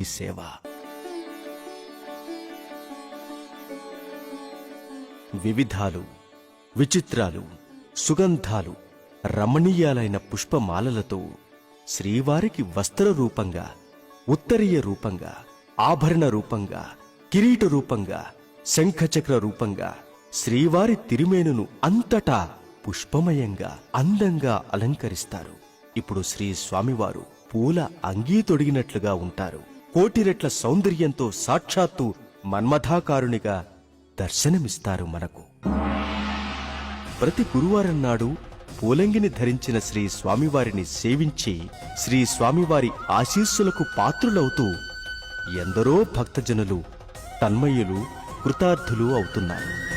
ఈ సేవ. వివిధాలు, విచిత్రాలు, సుగంధాలు, రమణీయాలైన పుష్పమాలలతో శ్రీవారికి వస్త్ర రూపంగా, ఉత్తరీయ రూపంగా, ఆభరణ రూపంగా, కిరీట రూపంగా, శంఖచక్ర రూపంగా శ్రీవారి తిరుమేనును అంతటా పుష్పమయంగా అందంగా అలంకరిస్తారు. ఇప్పుడు శ్రీ స్వామివారు పూల అంగీ తొడిగినట్లుగా ఉంటారు. కోటి రెట్ల సౌందర్యంతో సాక్షాత్తు మన్మథాకారునిగా దర్శనమిస్తారు మనకు. ప్రతి గురువారం నాడు పూలంగిని ధరించిన శ్రీ స్వామివారిని సేవించి శ్రీ స్వామివారి ఆశీస్సులకు పాత్రులవుతూ ఎందరో భక్తజనులు తన్మయులు, కృతార్థులు అవుతున్నారు.